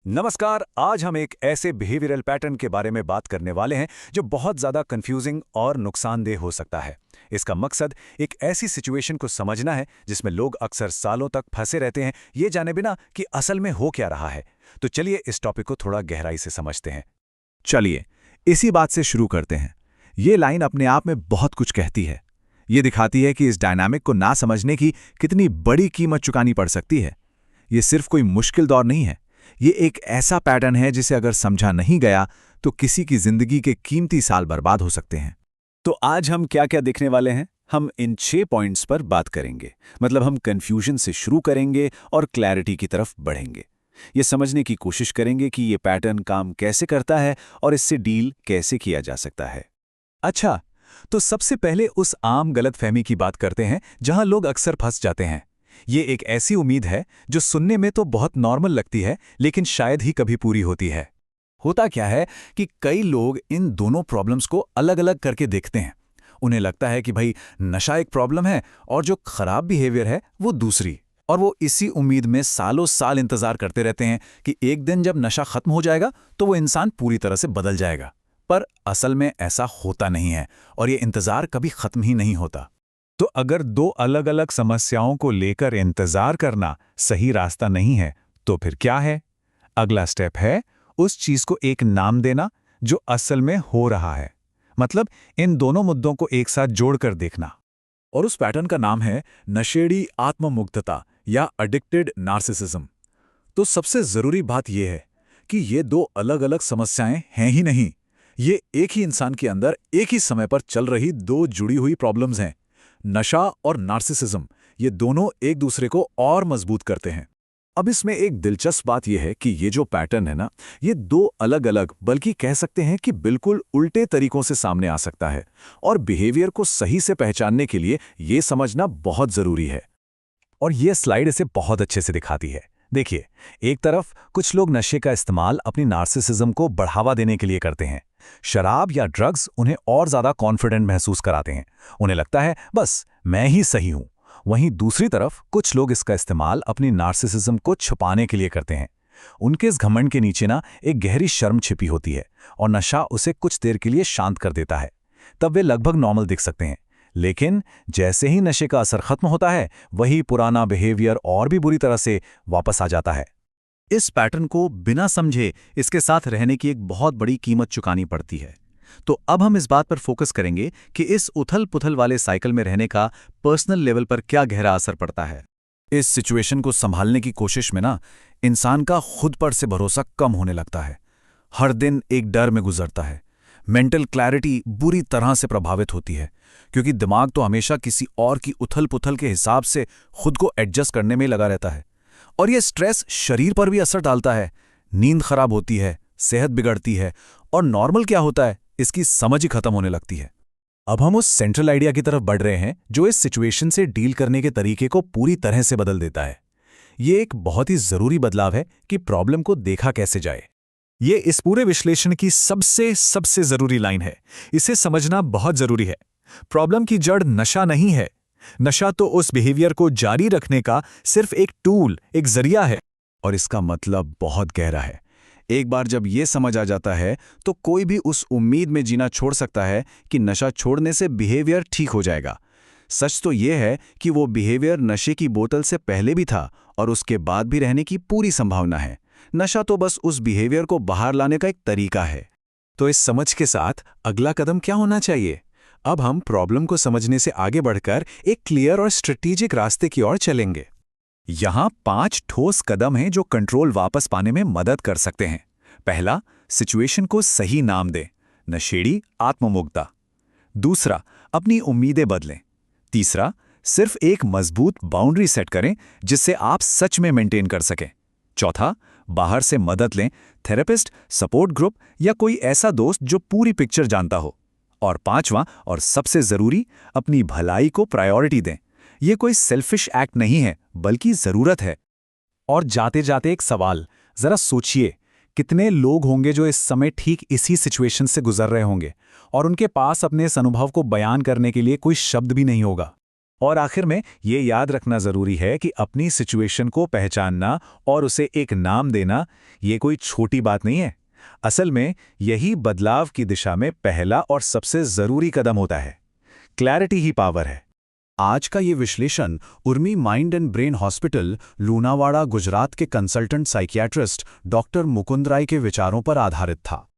नमस्कार। आज हम एक ऐसे बिहेवियरल पैटर्न के बारे में बात करने वाले हैं जो बहुत ज़्यादा कंफ्यूजिंग और नुकसानदेह हो सकता है। इसका मकसद एक ऐसी सिचुएशन को समझना है जिसमें लोग अक्सर सालों तक फंसे रहते हैं, ये जाने बिना कि असल में हो क्या रहा है। तो चलिए इस टॉपिक को थोड़ा गहराई से समझते हैं। चलिए इसी बात से शुरू करते हैं। ये लाइन अपने आप में बहुत कुछ कहती है। ये दिखाती है कि इस डायनामिक को ना समझने की कितनी बड़ी कीमत चुकानी पड़ सकती है। ये सिर्फ कोई मुश्किल दौर नहीं है, ये एक ऐसा पैटर्न है जिसे अगर समझा नहीं गया तो किसी की जिंदगी के कीमती साल बर्बाद हो सकते हैं। तो आज हम क्या क्या देखने वाले हैं, हम इन 6 पॉइंट्स पर बात करेंगे। मतलब हम कंफ्यूजन से शुरू करेंगे और क्लैरिटी की तरफ बढ़ेंगे। ये समझने की कोशिश करेंगे कि ये पैटर्न काम कैसे करता है और इससे डील कैसे किया जा सकता है। अच्छा, तो सबसे पहले उस आम गलतफहमी की बात करते हैं जहां लोग अक्सर फंस जाते हैं। ये एक ऐसी उम्मीद है जो सुनने में तो बहुत नॉर्मल लगती है, लेकिन शायद ही कभी पूरी होती है। होता क्या है कि कई लोग इन दोनों प्रॉब्लम्स को अलग अलग करके देखते हैं। उन्हें लगता है कि भाई नशा एक प्रॉब्लम है और जो खराब बिहेवियर है वो दूसरी, और वो इसी उम्मीद में सालों साल इंतजार करते रहते हैं कि एक दिन जब नशा खत्म हो जाएगा तो वो इंसान पूरी तरह से बदल जाएगा। पर असल में ऐसा होता नहीं है और ये इंतजार कभी खत्म ही नहीं होता। तो अगर दो अलग अलग समस्याओं को लेकर इंतजार करना सही रास्ता नहीं है, तो फिर क्या है? अगला स्टेप है उस चीज को एक नाम देना जो असल में हो रहा है। मतलब इन दोनों मुद्दों को एक साथ जोड़कर देखना। और उस पैटर्न का नाम है नशेड़ी आत्ममुग्धता या एडिक्टेड नार्सिसिज्म। तो सबसे जरूरी बात यह है कि ये दो अलग अलग समस्याएं हैं ही नहीं, ये एक ही इंसान के अंदर एक ही समय पर चल रही दो जुड़ी हुई प्रॉब्लम्स हैं। नशा और नार्सिसिज्म, ये दोनों एक दूसरे को और मजबूत करते हैं। अब इसमें एक दिलचस्प बात यह है कि ये जो पैटर्न है ना, ये दो अलग अलग, बल्कि कह सकते हैं कि बिल्कुल उल्टे तरीकों से सामने आ सकता है। और बिहेवियर को सही से पहचानने के लिए ये समझना बहुत जरूरी है। और ये स्लाइड इसे बहुत अच्छे से दिखाती है। देखिए, एक तरफ कुछ लोग नशे का इस्तेमाल अपनी नार्सिसिज्म को बढ़ावा देने के लिए करते हैं। शराब या ड्रग्स उन्हें और ज्यादा कॉन्फिडेंट महसूस कराते हैं। उन्हें लगता है बस मैं ही सही हूं। वहीं दूसरी तरफ कुछ लोग इसका इस्तेमाल अपनी नार्सिसिज्म को छुपाने के लिए करते हैं। उनके इस घमंड के नीचे ना एक गहरी शर्म छिपी होती है और नशा उसे कुछ देर के लिए शांत कर देता है। तब वे लगभग नॉर्मल दिख सकते हैं, लेकिन जैसे ही नशे का असर खत्म होता है, वही पुराना बिहेवियर और भी बुरी तरह से वापस आ जाता है। इस पैटर्न को बिना समझे इसके साथ रहने की एक बहुत बड़ी कीमत चुकानी पड़ती है। तो अब हम इस बात पर फोकस करेंगे कि इस उथल-पुथल वाले साइकिल में रहने का पर्सनल लेवल पर क्या गहरा असर पड़ता है। इस सिचुएशन को संभालने की कोशिश में ना इंसान का खुद पर से भरोसा कम होने लगता है। हर दिन एक डर में गुजरता है। मेंटल क्लैरिटी बुरी तरह से प्रभावित होती है, क्योंकि दिमाग तो हमेशा किसी और की उथल-पुथल के हिसाब से खुद को एडजस्ट करने में लगा रहता है। और यह स्ट्रेस शरीर पर भी असर डालता है। नींद खराब होती है, सेहत बिगड़ती है, और नॉर्मल क्या होता है इसकी समझ ही खत्म होने लगती है। अब हम उस सेंट्रल आइडिया की तरफ बढ़ रहे हैं जो इस सिचुएशन से डील करने के तरीके को पूरी तरह से बदल देता है। ये एक बहुत ही जरूरी बदलाव है कि प्रॉब्लम को देखा कैसे जाए। ये इस पूरे विश्लेषण की सबसे जरूरी लाइन है। इसे समझना बहुत जरूरी है। प्रॉब्लम की जड़ नशा नहीं है। नशा तो उस बिहेवियर को जारी रखने का सिर्फ एक टूल, एक जरिया है। और इसका मतलब बहुत गहरा है। एक बार जब यह समझ आ जाता है तो कोई भी उस उम्मीद में जीना छोड़ सकता है कि नशा छोड़ने से बिहेवियर ठीक हो जाएगा। सच तो यह है कि वो बिहेवियर नशे की बोतल से पहले भी था और उसके बाद भी रहने की पूरी संभावना है। नशा तो बस उस बिहेवियर को बाहर लाने का एक तरीका है। तो इस समझ के साथ अगला कदम क्या होना चाहिए? अब हम प्रॉब्लम को समझने से आगे बढ़कर एक क्लियर और स्ट्रेटेजिक रास्ते की ओर चलेंगे। यहां 5 ठोस कदम हैं जो कंट्रोल वापस पाने में मदद कर सकते हैं। पहला, सिचुएशन को सही नाम दें, नशेड़ी आत्ममुग्धता। दूसरा, अपनी उम्मीदें बदलें। तीसरा, सिर्फ एक मजबूत बाउंड्री सेट करें जिससे आप सच में मेंटेन कर सकें। चौथा, बाहर से मदद लें, थेरेपिस्ट, सपोर्ट ग्रुप या कोई ऐसा दोस्त जो पूरी पिक्चर जानता हो। और पांचवां और सबसे जरूरी, अपनी भलाई को प्रायोरिटी दें। यह कोई सेल्फिश एक्ट नहीं है, बल्कि जरूरत है। और जाते जाते एक सवाल, जरा सोचिए, कितने लोग होंगे जो इस समय ठीक इसी सिचुएशन से गुजर रहे होंगे और उनके पास अपने इस अनुभव को बयान करने के लिए कोई शब्द भी नहीं होगा। और आखिर में ये याद रखना ज़रूरी है कि अपनी सिचुएशन को पहचानना और उसे एक नाम देना ये कोई छोटी बात नहीं है। असल में यही बदलाव की दिशा में पहला और सबसे ज़रूरी कदम होता है। क्लैरिटी ही पावर है। आज का ये विश्लेषण Urmi mind and brain hospital, Lunawada, Gujarat के कंसल्टेंट साइकियाट्रिस्ट डॉक्टर मुकुंद राय के विचारों पर आधारित था।